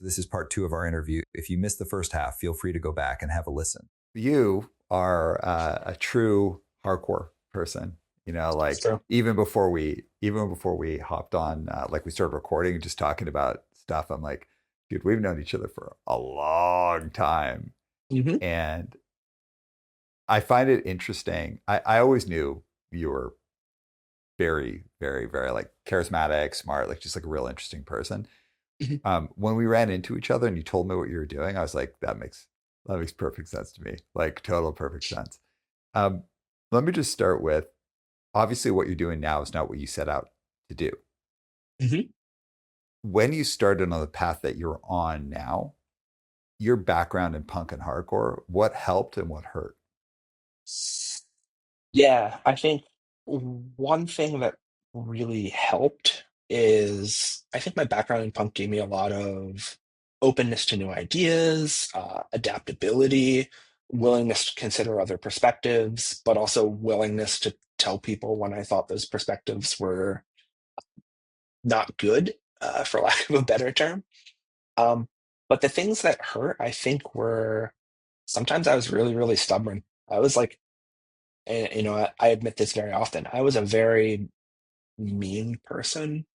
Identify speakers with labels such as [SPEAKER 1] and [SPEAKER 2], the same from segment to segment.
[SPEAKER 1] This is part 2 of our interview. If you missed the first half, feel free to go back and have a listen. You are a true hardcore person. Like
[SPEAKER 2] So
[SPEAKER 1] even before we hopped on, like we started recording, just talking about stuff. I'm like, dude, we've known each other for a long time,
[SPEAKER 2] hmm
[SPEAKER 1] and I find it interesting. I always knew you were very, very, very like charismatic, smart, like just like a real interesting person.
[SPEAKER 2] hmm
[SPEAKER 1] When we ran into each other and you told me what you were doing, I was like, that makes perfect sense to me. Like total perfect sense. Um, Let me just start with obviously what you're doing now is not what you set out to do.
[SPEAKER 2] hmm
[SPEAKER 1] When you started on the path that you're on now, your background in punk and hardcore, what helped and what hurt?
[SPEAKER 2] Yeah, I think one thing that really helped is I think my background in punk gave me a lot of openness to new ideas, adaptability, willingness to consider other perspectives, but also willingness to tell people when I thought those perspectives were not good, for lack of a better term. Um, but the things that hurt, I think, were sometimes I was really, really stubborn. I was like, and I admit this very often. I was a very mean person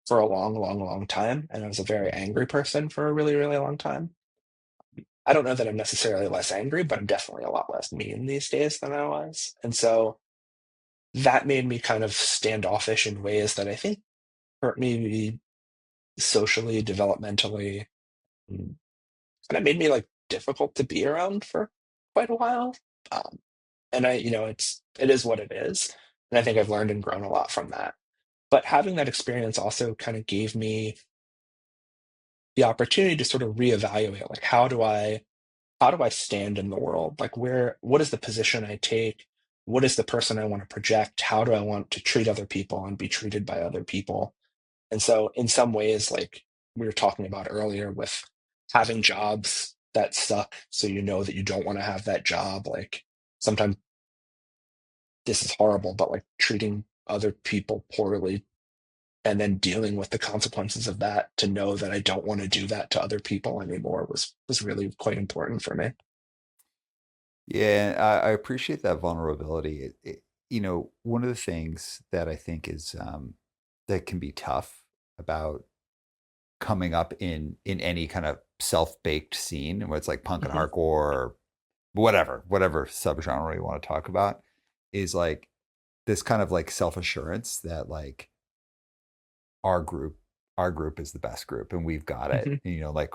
[SPEAKER 2] for a long, long, long time, and I was a very angry person for a really, really long time. I don't know that I'm necessarily less angry, but I'm definitely a lot less mean these days than I was. And so that made me kind of standoffish in ways that I think hurt me socially, developmentally, and it made me like difficult to be around for quite a while. Um, and it is what it is, and I think I've learned and grown a lot from that. But having that experience also kind of gave me the opportunity to sort of reevaluate, like how do I stand in the world? Like what is the position I take? What is the person I want to project? How do I want to treat other people and be treated by other people? And so in some ways, like we were talking about earlier with having jobs that suck, so you know that you don't want to have that job, like sometimes this is horrible, but like treating other people poorly and then dealing with the consequences of that to know that I don't want to do that to other people anymore was really quite important for me.
[SPEAKER 1] Yeah, I appreciate that vulnerability. One of the things that I think is that can be tough about coming up in any kind of self-baked scene where it's like punk and
[SPEAKER 2] hmm
[SPEAKER 1] hardcore or whatever subgenre you want to talk about is like this kind of like self-assurance that like our group our group is the best group and we've got it.
[SPEAKER 2] hmm
[SPEAKER 1] Like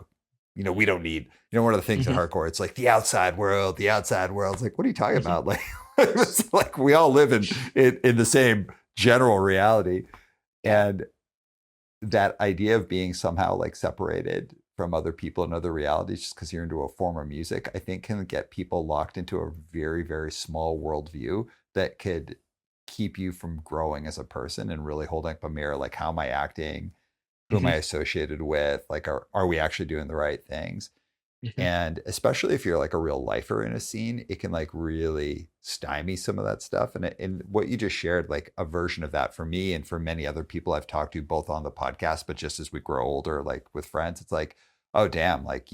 [SPEAKER 1] we don't need, one of the things in
[SPEAKER 2] hmm
[SPEAKER 1] hardcore, it's like the outside world. It's like, what are you talking
[SPEAKER 2] hmm
[SPEAKER 1] about? Like, it's like we all live in the same general reality.
[SPEAKER 2] Yeah.
[SPEAKER 1] And that idea of being somehow like separated from other people and other realities just because you're into a form of music, I think can get people locked into a very, very small worldview that could keep you from growing as a person and really holding up a mirror. Like, how am I acting? Who am
[SPEAKER 2] hmm
[SPEAKER 1] I associated with? Like, are we actually doing the right things?
[SPEAKER 2] hmm
[SPEAKER 1] And especially if you're like a real lifer in a scene, it can like really stymie some of that stuff. And what you just shared, like a version of that for me and for many other people I've talked to, both on the podcast, but just as we grow older, like with friends, it's like, oh, damn, like,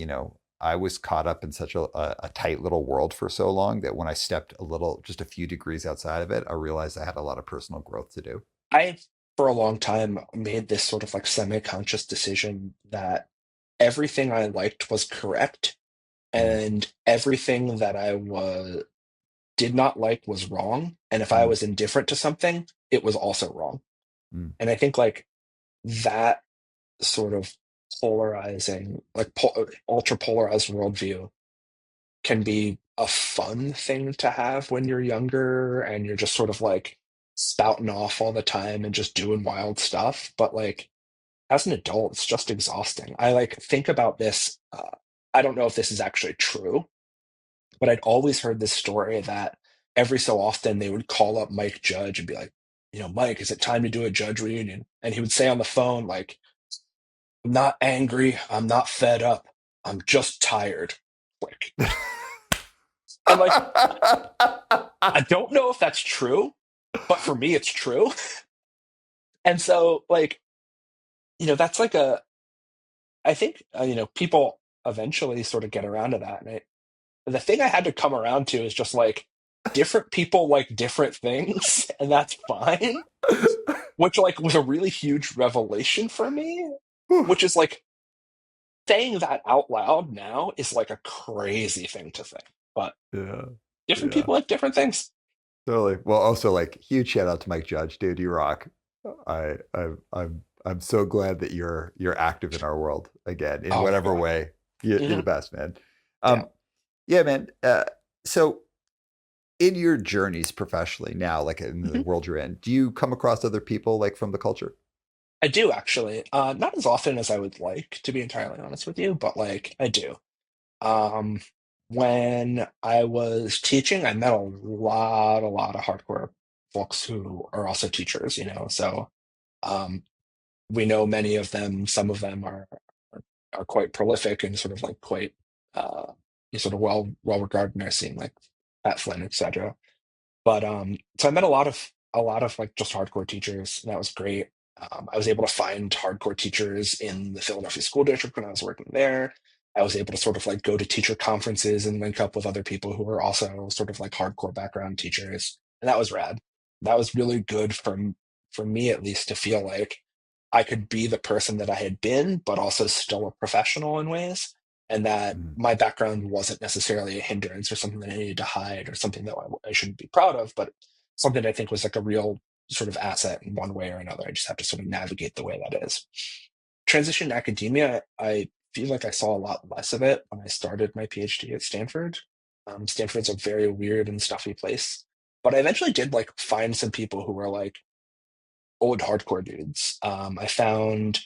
[SPEAKER 1] I was caught up in such a tight little world for so long that when I stepped just a few degrees outside of it, I realized I had a lot of personal growth to do.
[SPEAKER 2] I, for a long time, made this sort of like semi-conscious decision that everything I liked was correct
[SPEAKER 1] Mm,
[SPEAKER 2] and everything that I was did not like was wrong. And if I
[SPEAKER 1] mm,
[SPEAKER 2] was indifferent to something, it was also wrong.
[SPEAKER 1] mm,
[SPEAKER 2] And I think like that sort of polarizing, like ultra polarized worldview can be a fun thing to have when you're younger and you're just sort of like spouting off all the time and just doing wild stuff. But like as an adult, it's just exhausting. I like think about this. I don't know if this is actually true, but I'd always heard this story that every so often they would call up Mike Judge and be like, Mike, is it time to do a Judge reunion? And he would say on the phone, like, I'm not angry. I'm not fed up. I'm just tired. Like, and like, I don't know if that's true, but for me, it's true. And so, like, that's like I think people eventually sort of get around to that. The thing I had to come around to is just like different people like different things, and that's fine. Which like was a really huge revelation for me.
[SPEAKER 1] Whew.
[SPEAKER 2] Which is like saying that out loud now is like a crazy thing to think, but
[SPEAKER 1] Yeah.
[SPEAKER 2] different
[SPEAKER 1] Yeah.
[SPEAKER 2] people like different things.
[SPEAKER 1] Totally. Well, also like huge shout out to Mike Judge, dude. You rock. I'm so glad that you're active in our world again in
[SPEAKER 2] Oh my
[SPEAKER 1] whatever
[SPEAKER 2] god.
[SPEAKER 1] way. You're the
[SPEAKER 2] Mhm.
[SPEAKER 1] best, man.
[SPEAKER 2] Yeah.
[SPEAKER 1] Um, yeah, man. So in your journeys professionally now, like in the
[SPEAKER 2] Mhm.
[SPEAKER 1] world you're in, do you come across other people like from the culture?
[SPEAKER 2] I do actually. Not as often as I would like, to be entirely honest with you, but like I do. Um, when I was teaching, I met a lot of hardcore folks who are also teachers, So um, we know many of them. Some of them are quite prolific and sort of like quite uh, sort of well regarded in our scene, like Pat Flynn, etc. But so I met a lot of like just hardcore teachers, and that was great. I was able to find hardcore teachers in the Philadelphia School District when I was working there. I was able to sort of like go to teacher conferences and link up with other people who were also sort of like hardcore background teachers, and that was rad. That was really good for me at least to feel like I could be the person that I had been, but also still a professional in ways, and that
[SPEAKER 1] Mm,
[SPEAKER 2] my background wasn't necessarily a hindrance or something that I needed to hide or something that I shouldn't be proud of, but something I think was like a real sort of asset in one way or another. I just have to sort of navigate the way that is. Transition to academia, I feel like I saw a lot less of it when I started my PhD at Stanford. Stanford's a very weird and stuffy place, but I eventually did like find some people who were like old hardcore dudes. I found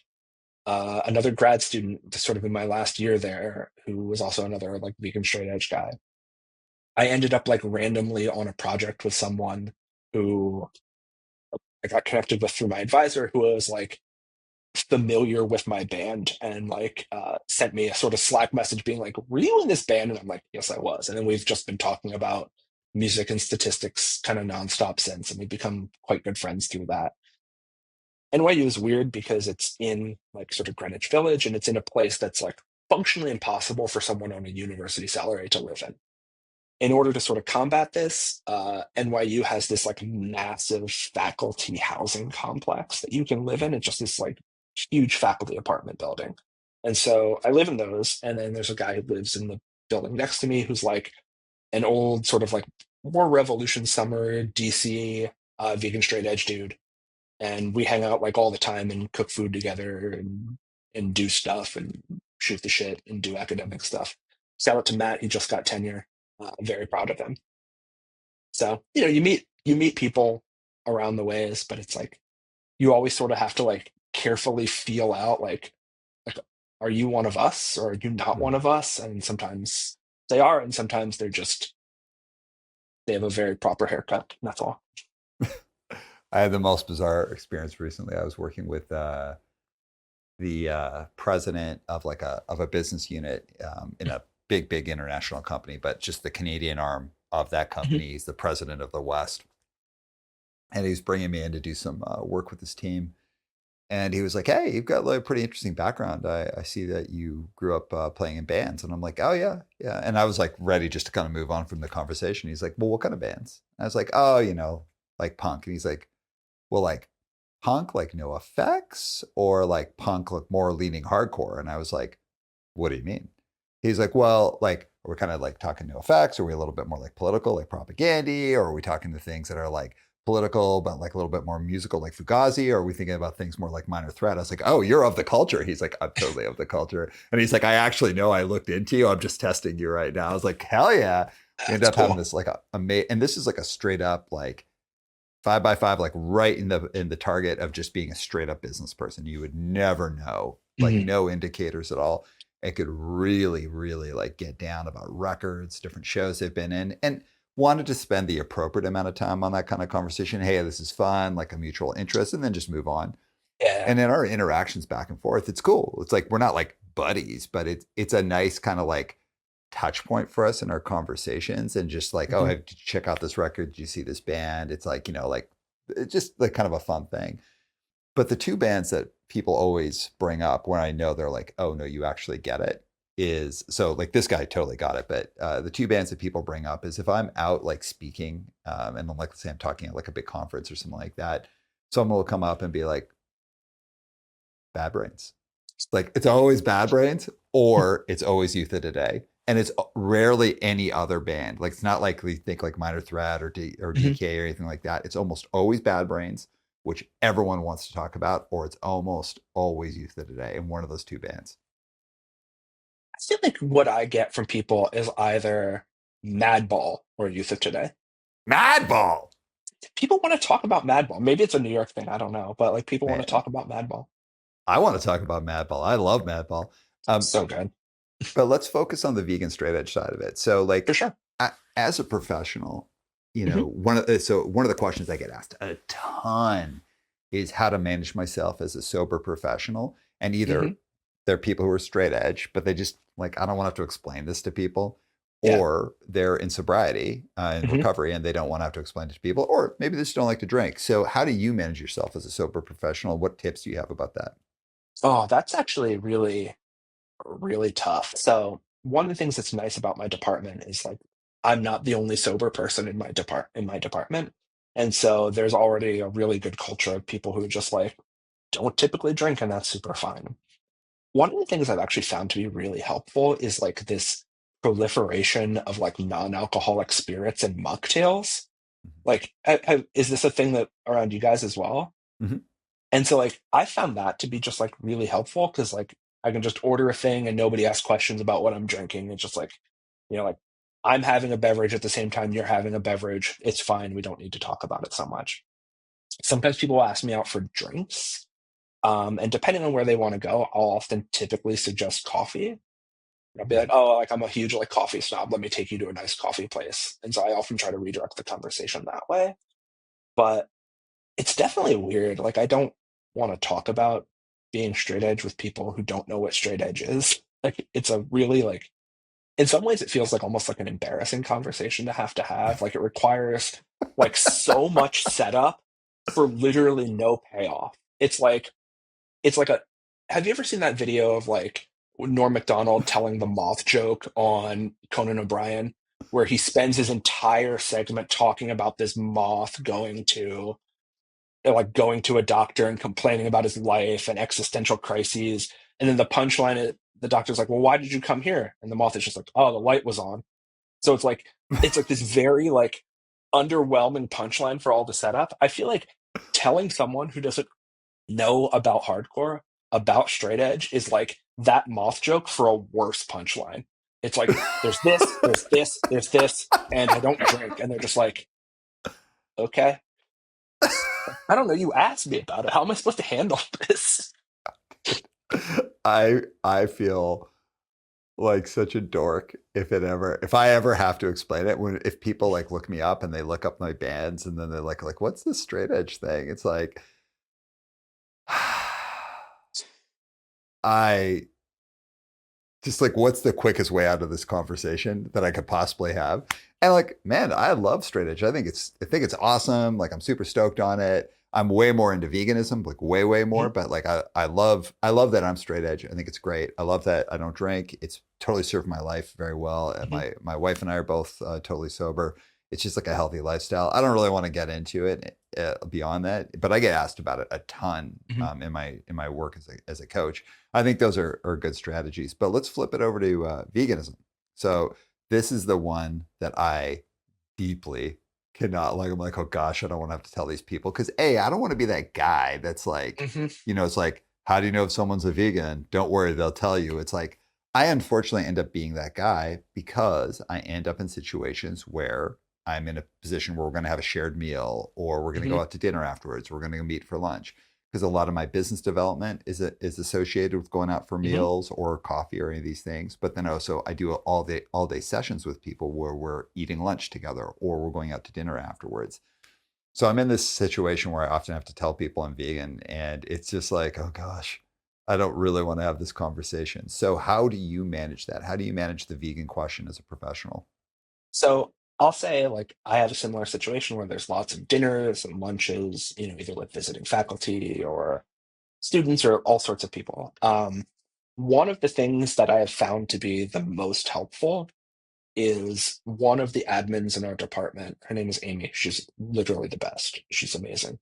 [SPEAKER 2] another grad student sort of in my last year there who was also another like vegan straight edge guy. I ended up like randomly on a project with someone who I got connected with through my advisor who was like familiar with my band and like sent me a sort of Slack message being like, "Were you in this band?" And I'm like, "Yes, I was." And then we've just been talking about music and statistics kind of nonstop since, and we've become quite good friends through that. NYU is weird because it's in like sort of Greenwich Village and it's in a place that's like functionally impossible for someone on a university salary to live in. In order to sort of combat this, NYU has this like massive faculty housing complex that you can live in. It's just this like huge faculty apartment building. And so I live in those. And then there's a guy who lives in the building next to me who's like an old sort of like more Revolution Summer DC vegan straight edge dude, and we hang out like all the time and cook food together and do stuff and shoot the shit and do academic stuff. Shout out to Matt, he just got tenure. Very proud of him. So you meet people around the ways, but it's like you always sort of have to like carefully feel out like are you one of us or are you not one
[SPEAKER 1] mm.
[SPEAKER 2] of us? And sometimes they are, and sometimes they have a very proper haircut. And that's all.
[SPEAKER 1] I had the most bizarre experience recently. I was working with the president of like a business unit in a big international company, but just the Canadian arm of that
[SPEAKER 2] Mhm.
[SPEAKER 1] company. He's the president of the West, and he's bringing me in to do some work with his team. And he was like, "Hey, you've got like a pretty interesting background. I see that you grew up playing in bands." And I'm like, "Oh yeah, yeah." And I was like ready just to kind of move on from the conversation. He's like, "Well, what kind of bands?" And I was like, "Oh, like punk." And he's like, "Well, like punk, like no effects, or like punk, like more leaning hardcore?" And I was like, "What do you mean?" He's like, "Well, like we're kind of like talking no effects. Are we a little bit more like political, like propaganda, or are we talking to things that are like political but like a little bit more musical, like Fugazi? Or are we thinking about things more like Minor Threat?" I was like, "Oh, you're of the culture." He's like, "I'm totally of the culture." And he's like, "I actually know. I looked into you. I'm just testing you right now." I was like, "Hell yeah!" We ended
[SPEAKER 2] That's
[SPEAKER 1] up having
[SPEAKER 2] cool.
[SPEAKER 1] this like and this is like a straight up like 5 by 5, like right in the target of just being a straight up business person. You would never know, like
[SPEAKER 2] Mhm.
[SPEAKER 1] no indicators at all. It could really like get down about records, different shows they've been in, and wanted to spend the appropriate amount of time on that kind of conversation. Hey, this is fun, like a mutual interest, and then just move on.
[SPEAKER 2] Yeah.
[SPEAKER 1] And in our interactions back and forth, it's cool. It's like we're not like buddies, but it's a nice kind of like touch point for us in our conversations, and just like, oh,
[SPEAKER 2] Mhm.
[SPEAKER 1] did you check out this record? Did you see this band? It's like, like it's just like kind of a fun thing. But the two bands that people always bring up when I know they're like, oh no, you actually get it, is so like this guy totally got it. But the two bands that people bring up is if I'm out like speaking, and then like let's say I'm talking at like a big conference or something like that, someone will come up and be like, Bad Brains. Like it's always Bad Brains or it's always Youth of Today. And it's rarely any other band. Like it's not like we think like Minor Threat or
[SPEAKER 2] Mhm.
[SPEAKER 1] DK or anything like that. It's almost always Bad Brains, which everyone wants to talk about, or it's almost always Youth of Today in one of those two bands.
[SPEAKER 2] I feel like what I get from people is either Madball or Youth of Today.
[SPEAKER 1] Madball,
[SPEAKER 2] People want to talk about Madball. Maybe it's a New York thing. I don't know, but like people want to
[SPEAKER 1] man.
[SPEAKER 2] talk about Madball.
[SPEAKER 1] I want to talk about Madball. I love Madball. Um,
[SPEAKER 2] So good.
[SPEAKER 1] but let's focus on the vegan straight edge side of it. So,
[SPEAKER 2] For
[SPEAKER 1] like,
[SPEAKER 2] sure.
[SPEAKER 1] as a professional,
[SPEAKER 2] Hmm.
[SPEAKER 1] one of the questions I get asked a ton is how to manage myself as a sober professional. And
[SPEAKER 2] Hmm.
[SPEAKER 1] either they're people who are straight edge, but they just like I don't want to have to explain this to people,
[SPEAKER 2] Yeah.
[SPEAKER 1] or they're in sobriety and
[SPEAKER 2] Hmm.
[SPEAKER 1] recovery, and they don't want to have to explain it to people, or maybe they just don't like to drink. So, how do you manage yourself as a sober professional? What tips do you have about that?
[SPEAKER 2] Oh, that's actually really, really tough. So one of the things that's nice about my department is like I'm not the only sober person in my department. And so there's already a really good culture of people who just like don't typically drink, and that's super fine. One of the things I've actually found to be really helpful is like this proliferation of like non-alcoholic spirits and mocktails. Like, is this a thing that around you guys as well?
[SPEAKER 1] Mm-hmm.
[SPEAKER 2] And so like I found that to be just like really helpful because like I can just order a thing and nobody asks questions about what I'm drinking. It's just like, like I'm having a beverage at the same time you're having a beverage. It's fine. We don't need to talk about it so much. Sometimes people will ask me out for drinks. And depending on where they want to go, I'll often typically suggest coffee. I'll be like, oh, like I'm a huge like coffee snob. Let me take you to a nice coffee place. And so I often try to redirect the conversation that way. But it's definitely weird. Like I don't want to talk about being straight edge with people who don't know what straight edge is. Like it's a really like in some ways it feels like almost like an embarrassing conversation to have. Like it requires like so much setup for literally no payoff. It's like a have you ever seen that video of like Norm Macdonald telling the moth joke on Conan O'Brien, where he spends his entire segment talking about this moth going to a doctor and complaining about his life and existential crises, and then the punchline is the doctor's like, "Well, why did you come here?" And the moth is just like, "Oh, the light was on." So it's like this very like underwhelming punchline for all the setup. I feel like telling someone who doesn't know about hardcore about straight edge is like that moth joke for a worse punchline. It's like there's this, there's this, there's this, and I don't drink, and they're just like, okay, I don't know. You asked me about it. How am I supposed to handle this?
[SPEAKER 1] I feel like such a dork if I ever have to explain it when if people like look me up and they look up my bands and then they're like what's this straight edge thing? It's like I just like what's the quickest way out of this conversation that I could possibly have? And like, man, I love straight edge. I think it's awesome. Like I'm super stoked on it. I'm way more into veganism, like way, way more.
[SPEAKER 2] Mhm,
[SPEAKER 1] But like I love that I'm straight edge. I think it's great. I love that I don't drink. It's totally served my life very well. And
[SPEAKER 2] mhm,
[SPEAKER 1] my wife and I are both totally sober. It's just like a healthy lifestyle. I don't really want to get into it beyond that, but I get asked about it a ton
[SPEAKER 2] mhm.
[SPEAKER 1] in my work as a coach. I think those are good strategies. But let's flip it over to veganism. So this is the one that I deeply cannot like. I'm like, oh gosh, I don't want to have to tell these people because I don't want to be that guy that's like,
[SPEAKER 2] Mhm.
[SPEAKER 1] it's like, how do you know if someone's a vegan? Don't worry, they'll tell you. It's like I unfortunately end up being that guy because I end up in situations where I'm in a position where we're going to have a shared meal or we're going to go
[SPEAKER 2] Mhm.
[SPEAKER 1] out to dinner afterwards. We're going to go meet for lunch because a lot of my business development is associated with going out for
[SPEAKER 2] Mhm.
[SPEAKER 1] meals or coffee or any of these things. But then also I do all day sessions with people where we're eating lunch together or we're going out to dinner afterwards. So I'm in this situation where I often have to tell people I'm vegan, and it's just like, oh gosh, I don't really want to have this conversation. So how do you manage that? How do you manage the vegan question as a professional?
[SPEAKER 2] So I'll say, like, I have a similar situation where there's lots of dinners and lunches, either with visiting faculty or students or all sorts of people. One of the things that I have found to be the most helpful is one of the admins in our department. Her name is Amy. She's literally the best. She's amazing.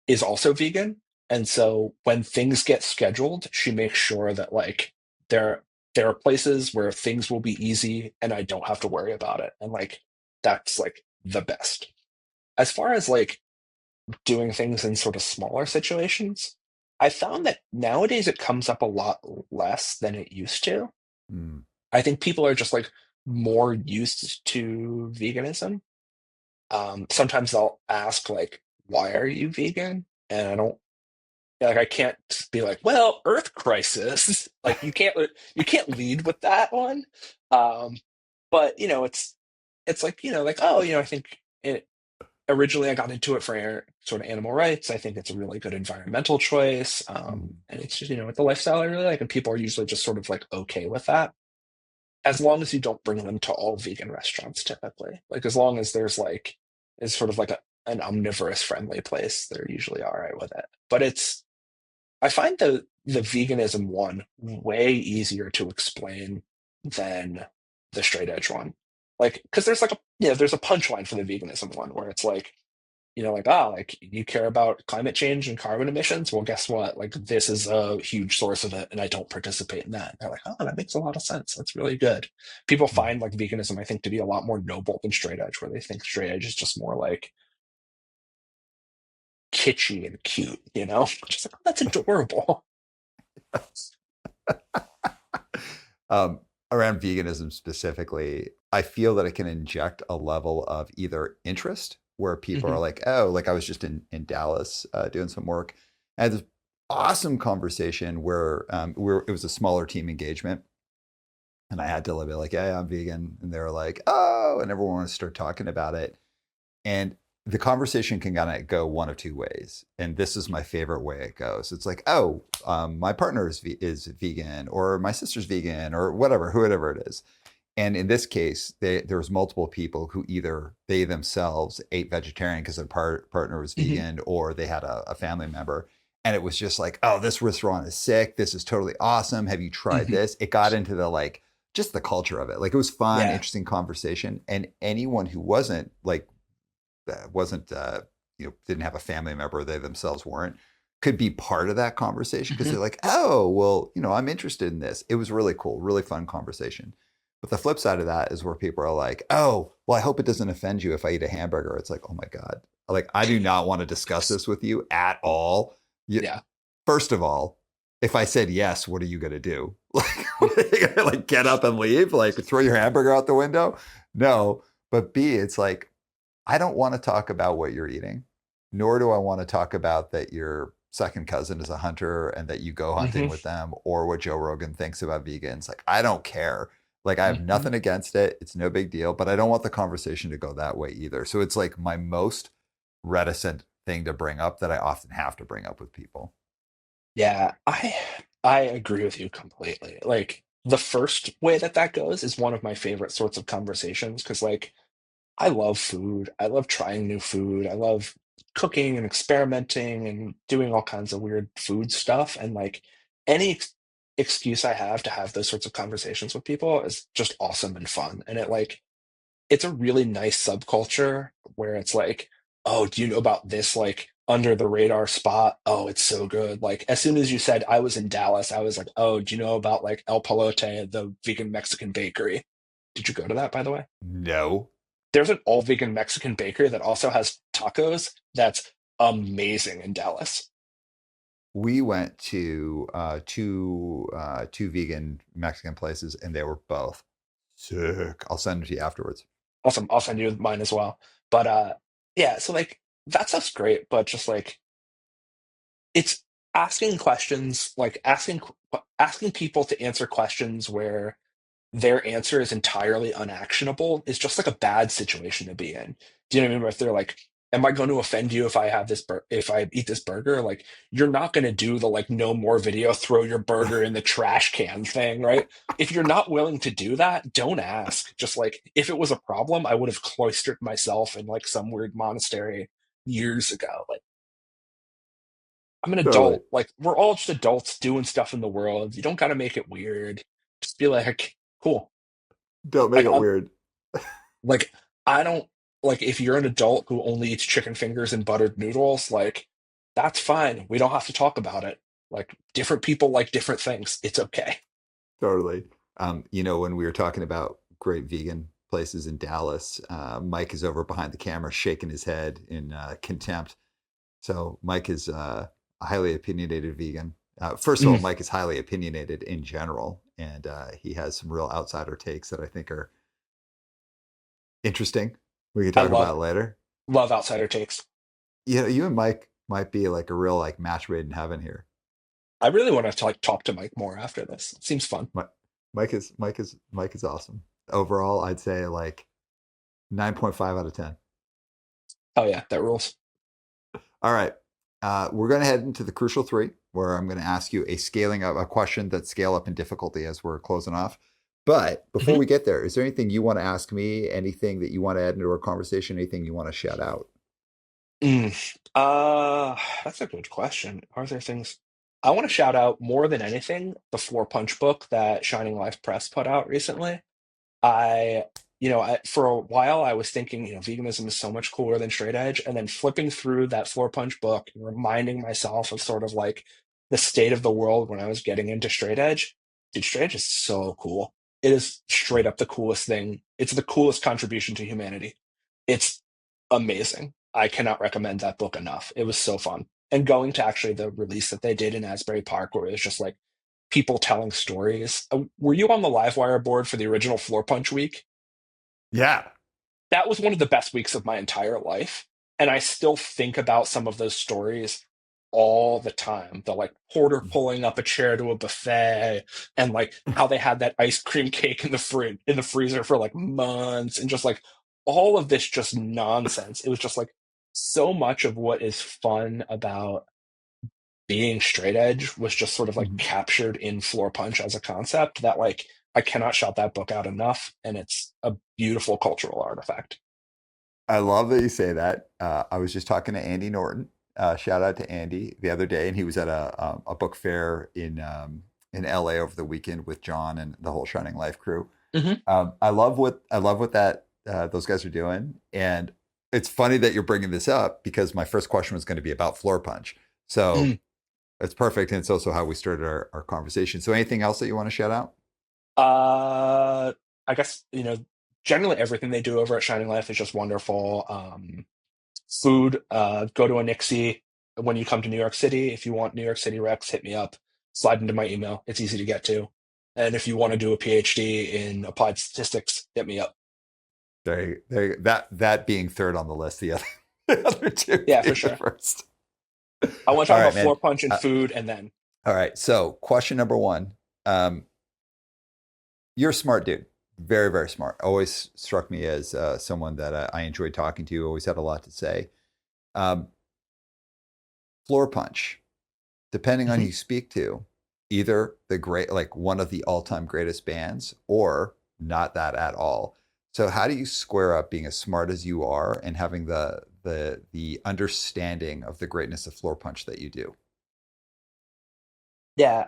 [SPEAKER 2] Is also vegan. And so when things get scheduled, she makes sure that like there there are places where things will be easy and I don't have to worry about it. And like that's like the best. As far as like doing things in sort of smaller situations, I found that nowadays it comes up a lot less than it used to.
[SPEAKER 1] Mm.
[SPEAKER 2] I think people are just like more used to veganism. Sometimes they'll ask like, "Why are you vegan?" And I don't like I can't be like, "Well, Earth crisis." Like you can't lead with that one. Um, but it's like like I think originally I got into it for sort of animal rights. I think it's a really good environmental choice,
[SPEAKER 1] Mm.
[SPEAKER 2] and it's just it's a lifestyle I really like, and people are usually just sort of like okay with that as long as you don't bring them to all vegan restaurants typically. Like as long as there's like is sort of like an omnivorous friendly place, they're usually all right with it. But I find the veganism one way easier to explain than the straight edge one. Like because there's like a there's a punchline for the veganism one where it's like like you care about climate change and carbon emissions. Well, guess what? Like this is a huge source of it, and I don't participate in that. And they're like, oh, that makes a lot of sense. That's really good. People
[SPEAKER 1] Mm.
[SPEAKER 2] find like veganism, I think, to be a lot more noble than straight edge, where they think straight edge is just more like kitschy and cute, Just like, oh, that's adorable.
[SPEAKER 1] um, Around veganism specifically, I feel that it can inject a level of either interest where people are
[SPEAKER 2] Hmm.
[SPEAKER 1] like, oh, like I was just in Dallas doing some work. I had this awesome conversation where it was a smaller team engagement. And I had to be like, yeah, I'm vegan. And they were like, oh, and everyone wanted to start talking about it. And the conversation can kind of go one of two ways. And this is my favorite way it goes. It's like, oh, my partner is vegan, or my sister's vegan, or whatever, whoever it is. And in this case, there was multiple people who either they themselves ate vegetarian because their partner was
[SPEAKER 2] Hmm.
[SPEAKER 1] vegan, or they had a family member. And it was just like, oh, this restaurant is sick. This is totally awesome. Have you tried
[SPEAKER 2] Hmm.
[SPEAKER 1] this? It got into the like, just the culture of it. Like it was fun,
[SPEAKER 2] Yeah.
[SPEAKER 1] interesting conversation. And anyone who wasn't didn't have a family member, they themselves weren't, could be part of that conversation because
[SPEAKER 2] Hmm.
[SPEAKER 1] they're like, oh, well, I'm interested in this. It was really cool, really fun conversation. But the flip side of that is where people are like, oh, well, I hope it doesn't offend you if I eat a hamburger. It's like, oh my God. Like, I do not want to discuss this with you at all. You,
[SPEAKER 2] Yeah.
[SPEAKER 1] First of all, if I said yes, what are you going to do? Like, get up and leave? Like, throw your hamburger out the window? No. But B, it's like, I don't want to talk about what you're eating, nor do I want to talk about that your second cousin is a hunter and that you go hunting
[SPEAKER 2] Hmm.
[SPEAKER 1] with them, or what Joe Rogan thinks about vegans. Like, I don't care. Like, I have
[SPEAKER 2] Hmm.
[SPEAKER 1] nothing against it. It's no big deal, but I don't want the conversation to go that way either. So it's like my most reticent thing to bring up that I often have to bring up with people.
[SPEAKER 2] Yeah. I agree with you completely. Like the first way that goes is one of my favorite sorts of conversations because like I love food. I love trying new food. I love cooking and experimenting and doing all kinds of weird food stuff. And like any excuse I have to have those sorts of conversations with people is just awesome and fun. And it's a really nice subculture where it's like, oh, do you know about this like under the radar spot? Oh, it's so good. Like as soon as you said I was in Dallas, I was like, oh, do you know about like El Palote, the vegan Mexican bakery? Did you go to that, by the way?
[SPEAKER 1] No.
[SPEAKER 2] There's an all vegan Mexican bakery that also has tacos that's amazing in Dallas.
[SPEAKER 1] We went to two vegan Mexican places, and they were both sick. I'll send it to you afterwards.
[SPEAKER 2] Awesome. I'll send you mine as well. But yeah, so like that stuff's great, but just like it's asking questions, like asking people to answer questions where their answer is entirely unactionable is just like a bad situation to be in. Do you know what I mean? If they're like, "Am I going to offend you if I have if I eat this burger?" Like, you're not going to do the like no more video, throw your burger in the trash can thing, right? If you're not willing to do that, don't ask. Just like if it was a problem, I would have cloistered myself in like some weird monastery years ago. Like, I'm an
[SPEAKER 1] Totally.
[SPEAKER 2] adult. Like we're all just adults doing stuff in the world. You don't gotta make it weird. Just be like, cool.
[SPEAKER 1] Don't make
[SPEAKER 2] Like
[SPEAKER 1] it weird.
[SPEAKER 2] like I don't like if you're an adult who only eats chicken fingers and buttered noodles, like that's fine. We don't have to talk about it. Like different people like different things. It's okay.
[SPEAKER 1] Totally. When we were talking about great vegan places in Dallas, Mike is over behind the camera shaking his head in contempt. So Mike is a highly opinionated vegan. First of all,
[SPEAKER 2] Mm,
[SPEAKER 1] Mike is highly opinionated in general, and he has some real outsider takes that I think are interesting. We can
[SPEAKER 2] I
[SPEAKER 1] talk about it later.
[SPEAKER 2] love outsider takes.
[SPEAKER 1] You and Mike might be like a real like match made in heaven here.
[SPEAKER 2] I really want to like talk to Mike more after this. It seems fun.
[SPEAKER 1] Mike is awesome. Overall, I'd say like 9.5 out of 10.
[SPEAKER 2] Oh yeah, that rules.
[SPEAKER 1] All right. We're going to head into the crucial three, where I'm going to ask you a question that scale up in difficulty as we're closing off. But before
[SPEAKER 2] Mhm.
[SPEAKER 1] we get there, is there anything you want to ask me? Anything that you want to add into our conversation? Anything you want to shout out?
[SPEAKER 2] Mm. That's a good question. Are there things I want to shout out more than anything? The Four Punch book that Shining Life Press put out recently. I, for a while I was thinking, veganism is so much cooler than straight edge, and then flipping through that Four Punch book and reminding myself of sort of like the state of the world when I was getting into straight edge. Dude, straight edge is so cool. It is straight up the coolest thing. It's the coolest contribution to humanity. It's amazing. I cannot recommend that book enough. It was so fun. And going to actually the release that they did in Asbury Park, where it was just like people telling stories. Were you on the Livewire board for the original Floor Punch week?
[SPEAKER 1] Yeah.
[SPEAKER 2] That was one of the best weeks of my entire life. And I still think about some of those stories all the time. The like porter pulling up a chair to a buffet and like how they had that ice cream cake in the freezer for like months and just like all of this just nonsense. It was just like so much of what is fun about being straight edge was just sort of like
[SPEAKER 1] Mhm.
[SPEAKER 2] captured in Floor Punch as a concept that like I cannot shout that book out enough, and it's a beautiful cultural artifact.
[SPEAKER 1] I love that you say that. I was just talking to Andy Norton. Shout out to Andy the other day, and he was at a book fair in LA over the weekend with John and the whole Shining Life crew.
[SPEAKER 2] Hmm.
[SPEAKER 1] I love what that those guys are doing, and it's funny that you're bringing this up because my first question was going to be about Floor Punch. So
[SPEAKER 2] Mm.
[SPEAKER 1] it's perfect, and it's also how we started our conversation. So anything else that you want to shout out?
[SPEAKER 2] Uh, I guess generally everything they do over at Shining Life is just wonderful. Food, go to a Nixie when you come to New York City. If you want New York City Rex, hit me up. Slide into my email. It's easy to get to. And if you want to do a PhD in applied statistics, hit me up.
[SPEAKER 1] That being third on the list, the other the other two
[SPEAKER 2] Yeah, for
[SPEAKER 1] being the
[SPEAKER 2] sure.
[SPEAKER 1] first.
[SPEAKER 2] I want to
[SPEAKER 1] All
[SPEAKER 2] talk
[SPEAKER 1] right,
[SPEAKER 2] about
[SPEAKER 1] man.
[SPEAKER 2] floor punch and
[SPEAKER 1] Uh,
[SPEAKER 2] food, and then
[SPEAKER 1] all right. So, question number one. You're a smart dude. Very, very smart. Always struck me as someone that I enjoyed talking to. Always had a lot to say. Um, Floor Punch, depending on who
[SPEAKER 2] Mhm.
[SPEAKER 1] you speak to, either the great, like one of the all-time greatest bands, or not that at all. So, how do you square up being as smart as you are and having the understanding of the greatness of Floor Punch that you do?
[SPEAKER 2] Yeah,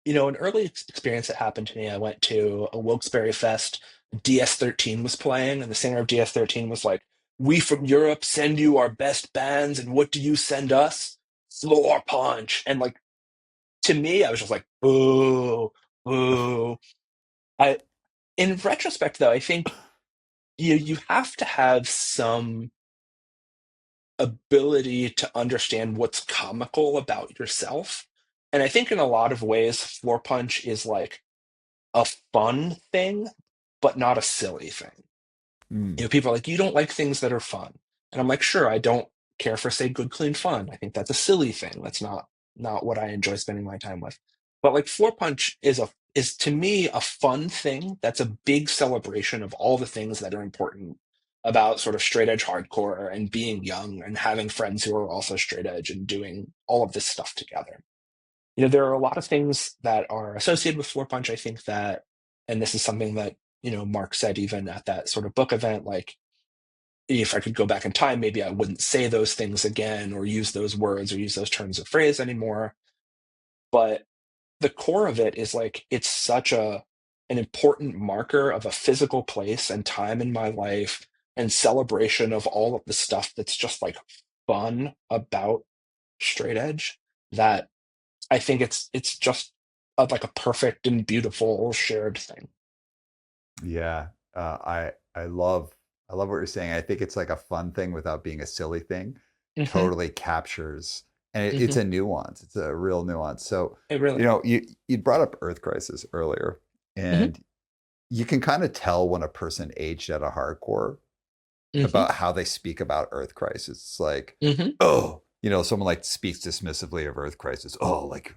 [SPEAKER 2] an early experience that happened to me. I went to a Wilkes-Barre Fest. DS13 was playing, and the singer of DS13 was like, "We from Europe send you our best bands, and what do you send us? Floor punch." And like to me, I was just like, "Boo, boo." I, in retrospect, though, I think you have to have some ability to understand what's comical about yourself. And I think in a lot of ways, Floor Punch is like a fun thing, but not a silly thing.
[SPEAKER 1] Mm.
[SPEAKER 2] People are like, you don't like things that are fun. And I'm like, sure, I don't care for, say, good, clean fun. I think that's a silly thing. That's not what I enjoy spending my time with. But like Floor Punch is to me a fun thing that's a big celebration of all the things that are important about sort of straight edge hardcore and being young and having friends who are also straight edge and doing all of this stuff together. There are a lot of things that are associated with Floor Punch. I think that, and this is something that, Mark said even at that sort of book event, like if I could go back in time, maybe I wouldn't say those things again or use those words or use those turns of phrase anymore. But the core of it is like it's such a an important marker of a physical place and time in my life and celebration of all of the stuff that's just like fun about straight edge that I think it's just like a perfect and beautiful shared thing.
[SPEAKER 1] Yeah, I love what you're saying. I think it's like a fun thing without being a silly thing.
[SPEAKER 2] Hmm.
[SPEAKER 1] Totally captures, and it's
[SPEAKER 2] Hmm.
[SPEAKER 1] a nuance. It's a real nuance. So,
[SPEAKER 2] It really.
[SPEAKER 1] you brought up Earth Crisis earlier,
[SPEAKER 2] Hmm.
[SPEAKER 1] and you can kind of tell when a person aged at a hardcore
[SPEAKER 2] Hmm.
[SPEAKER 1] about how they speak about Earth Crisis. It's like,
[SPEAKER 2] Hmm.
[SPEAKER 1] oh, someone like speaks dismissively of Earth Crisis. Oh, like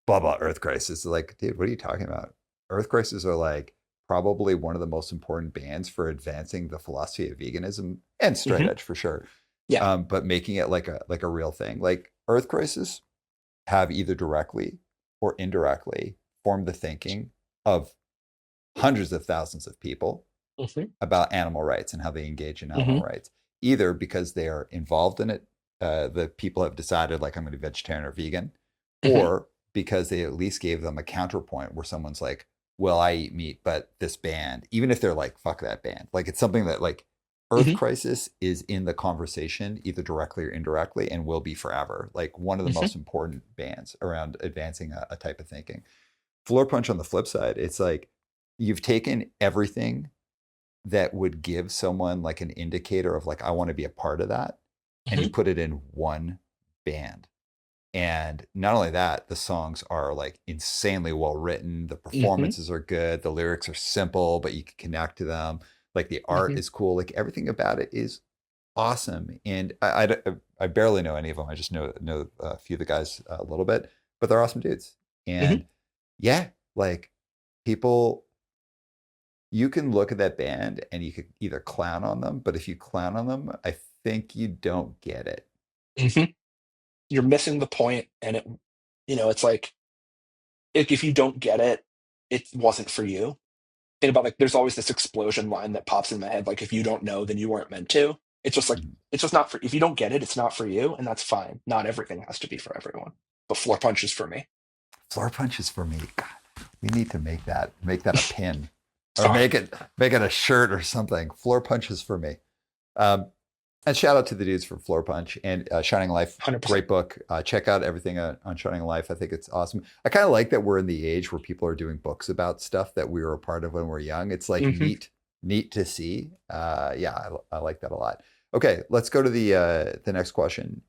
[SPEAKER 1] blah blah Earth Crisis. Like, dude, what are you talking about? Earth Crisis are like probably one of the most important bands for advancing the philosophy of veganism and straight
[SPEAKER 2] Hmm.
[SPEAKER 1] edge for sure.
[SPEAKER 2] Yeah.
[SPEAKER 1] But making it like a real thing. Like Earth Crisis have either directly or indirectly formed the thinking of hundreds of thousands of people
[SPEAKER 2] Hmm.
[SPEAKER 1] about animal rights and how they engage in animal
[SPEAKER 2] Hmm.
[SPEAKER 1] rights, either because they are involved in it, the people have decided like I'm going to be vegetarian or vegan,
[SPEAKER 2] Hmm.
[SPEAKER 1] or because they at least gave them a counterpoint where someone's like, well, I eat meat, but this band, even if they're like, fuck that band, like it's something that like Earth
[SPEAKER 2] Hmm.
[SPEAKER 1] Crisis is in the conversation either directly or indirectly and will be forever. Like one of the
[SPEAKER 2] Hmm.
[SPEAKER 1] most important bands around advancing a type of thinking. Floor Punch on the flip side, it's like you've taken everything that would give someone like an indicator of like I want to be a part of that, and you
[SPEAKER 2] Hmm.
[SPEAKER 1] put it in one band. And not only that, the songs are like insanely well written, the
[SPEAKER 2] Hmm.
[SPEAKER 1] performances are good, the lyrics are simple but you can connect to them, like the art
[SPEAKER 2] Hmm.
[SPEAKER 1] is cool, like everything about it is awesome. And I barely know any of them. I just know a few of the guys a little bit, but they're awesome dudes.
[SPEAKER 2] Hmm.
[SPEAKER 1] And yeah, like people, you can look at that band and you could either clown on them, but if you clown on them, I think you don't get it.
[SPEAKER 2] Hmm. You're missing the point, and it's like if you don't get it, it wasn't for you. Think about like there's always this explosion line that pops in my head. Like if you don't know, then you weren't meant to. It's just like
[SPEAKER 1] Mhm.
[SPEAKER 2] it's just not for if you don't get it, it's not for you, and that's fine. Not everything has to be for everyone. But floor punch is for me.
[SPEAKER 1] Floor punches for me. God, we need to make that a pin, or
[SPEAKER 2] Sorry,
[SPEAKER 1] make it a shirt or something. Floor punches for me. Um, and shout out to the dudes from Floor Punch and Shining Life.
[SPEAKER 2] 100%.
[SPEAKER 1] Great book. Check out everything on Shining Life. I think it's awesome. I kind of like that we're in the age where people are doing books about stuff that we were a part of when we were young. It's like
[SPEAKER 2] Hmm.
[SPEAKER 1] neat to see. Yeah, I like that a lot. Okay, let's go to the next question.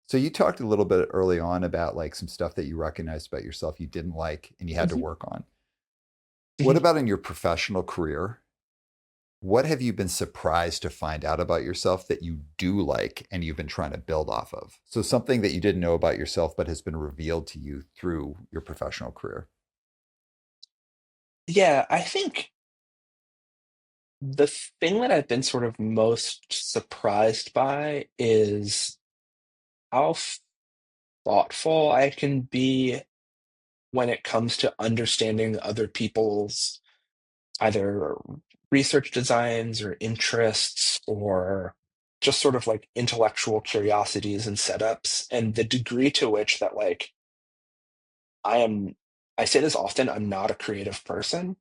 [SPEAKER 1] So you talked a little bit early on about like some stuff that you recognized about yourself you didn't like and you had to
[SPEAKER 2] Hmm.
[SPEAKER 1] work on. What
[SPEAKER 2] Hmm.
[SPEAKER 1] about in your professional career? What have you been surprised to find out about yourself that you do like and you've been trying to build off of? So something that you didn't know about yourself but has been revealed to you through your professional career.
[SPEAKER 2] Yeah, I think the thing that I've been sort of most surprised by is how thoughtful I can be when it comes to understanding other people's either research designs or interests or just sort of like intellectual curiosities and setups, and the degree to which that like I am I say this often, I'm not a creative person,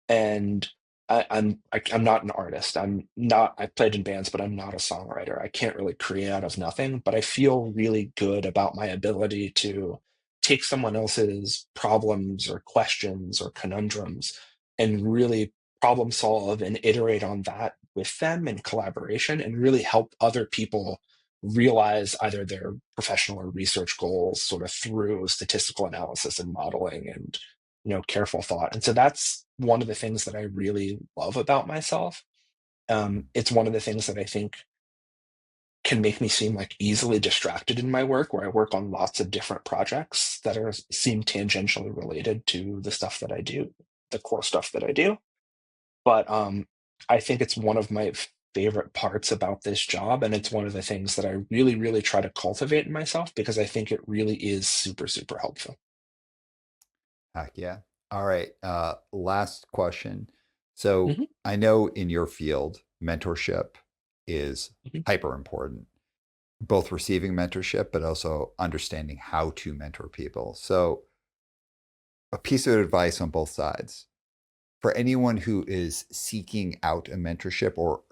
[SPEAKER 2] and I'm not an artist. I'm not. I played in bands, but I'm not a songwriter. I can't really create out of nothing. But I feel really good about my ability to take someone else's problems or questions or conundrums and really problem solve and iterate on that with them in collaboration and really help other people realize either their professional or research goals sort of through statistical analysis and modeling and careful thought. And so that's one of the things that I really love about myself. It's one of the things that I think can make me seem like easily distracted in my work, where I work on lots of different projects that seem tangentially related to the stuff that I do, the core stuff that I do. But I think it's one of my favorite parts about this job, and it's one of the things that I really, really try to cultivate in myself because I think it really is super, super helpful.
[SPEAKER 1] Heck yeah. All right. Last question. So
[SPEAKER 2] Hmm.
[SPEAKER 1] I know in your field, mentorship is
[SPEAKER 2] Mhm.
[SPEAKER 1] hyper important, both receiving mentorship, but also understanding how to mentor people. So, a piece of advice on both sides for anyone who is seeking out a mentorship or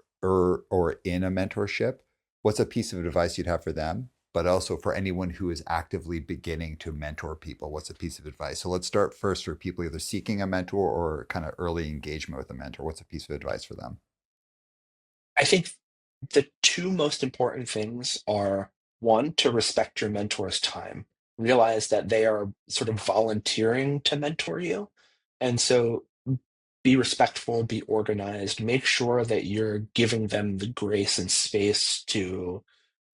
[SPEAKER 1] in a mentorship, what's a piece of advice you'd have for them? But also for anyone who is actively beginning to mentor people, what's a piece of advice? So let's start first for people either seeking a mentor or kind of early engagement with a mentor. What's a piece of advice for them?
[SPEAKER 2] I think the two most important things are one, to respect your mentor's time. Realize that they are sort of volunteering to mentor you. And so be respectful, be organized, make sure that you're giving them the grace and space to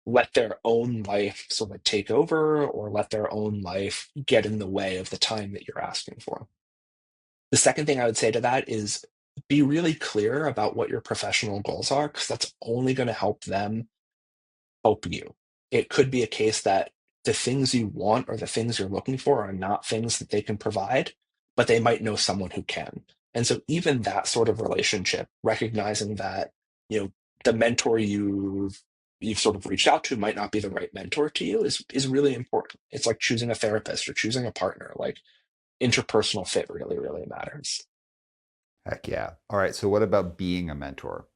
[SPEAKER 2] let their own life sort of take over or let their own life get in the way of the time that you're asking for. The second thing I would say to that is be really clear about what your professional goals are, because that's only going to help them help you. It could be a case that the things you want or the things you're looking for are not things that they can provide, but they might know someone who can. And so even that sort of relationship, recognizing that, you know, the mentor you've sort of reached out to might not be the right mentor to you is really important. It's like choosing a therapist or choosing a partner. Like interpersonal fit really, really matters.
[SPEAKER 1] Heck yeah. All right. So, what about being a mentor?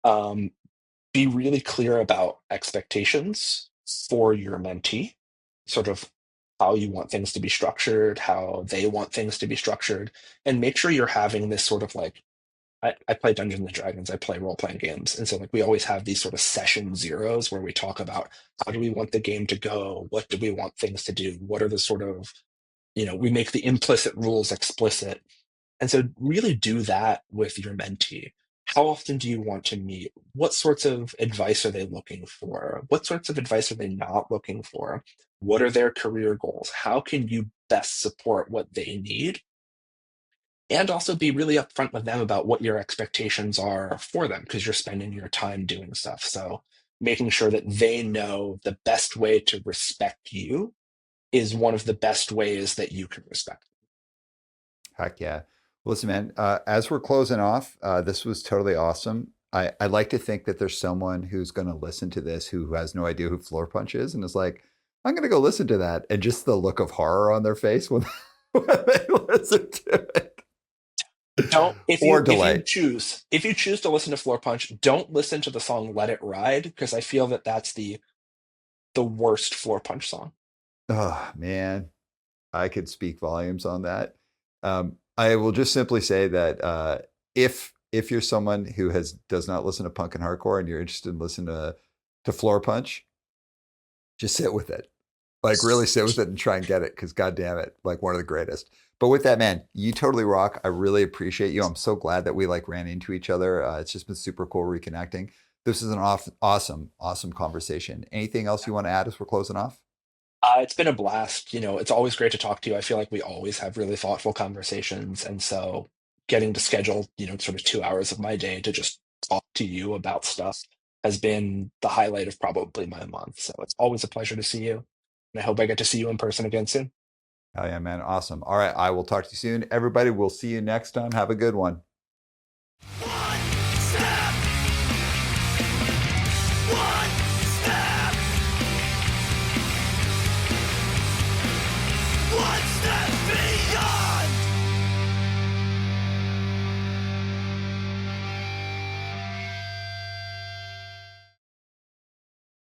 [SPEAKER 2] Um, be really clear about expectations for your mentee, sort of how you want things to be structured, how they want things to be structured, and make sure you're having this sort of like I play Dungeons and Dragons, I play role playing games. And so like we always have these sort of session zeros where we talk about how do we want the game to go? What do we want things to do? What are the sort of, we make the implicit rules explicit, and so really do that with your mentee. How often do you want to meet? What sorts of advice are they looking for? What sorts of advice are they not looking for? What are their career goals? How can you best support what they need? And also be really upfront with them about what your expectations are for them because you're spending your time doing stuff. So making sure that they know the best way to respect you is one of the best ways that you can respect.
[SPEAKER 1] Heck yeah. Listen, man, as we're closing off, this was totally awesome. I like to think that there's someone who's going to listen to this who has no idea who Floor Punch is and is like, I'm going to go listen to that. And just the look of horror on their face when, when they listen to it
[SPEAKER 2] Don't if
[SPEAKER 1] or
[SPEAKER 2] you if you
[SPEAKER 1] delight.
[SPEAKER 2] choose if you choose to listen to Floor Punch, don't listen to the song Let It Ride because I feel that that's the worst Floor Punch song.
[SPEAKER 1] Oh, man, I could speak volumes on that. I will just simply say that if you're someone who does not listen to punk and hardcore and you're interested in listening to Floor Punch, just sit with it. Like really sit with it and try and get it because god damn it, like one of the greatest. But with that, man, you totally rock. I really appreciate you. I'm so glad that we like ran into each other. It's just been super cool reconnecting. This is an awesome, awesome conversation. Anything else you want to add as we're closing off?
[SPEAKER 2] It's been a blast. It's always great to talk to you. I feel like we always have really thoughtful conversations, and so getting to schedule, sort of 2 hours of my day to just talk to you about stuff has been the highlight of probably my month. So it's always a pleasure to see you, and I hope I get to see you in person again soon.
[SPEAKER 1] Hell yeah, man. Awesome. All right. I will talk to you soon. Everybody, we'll see you next time. Have a good one.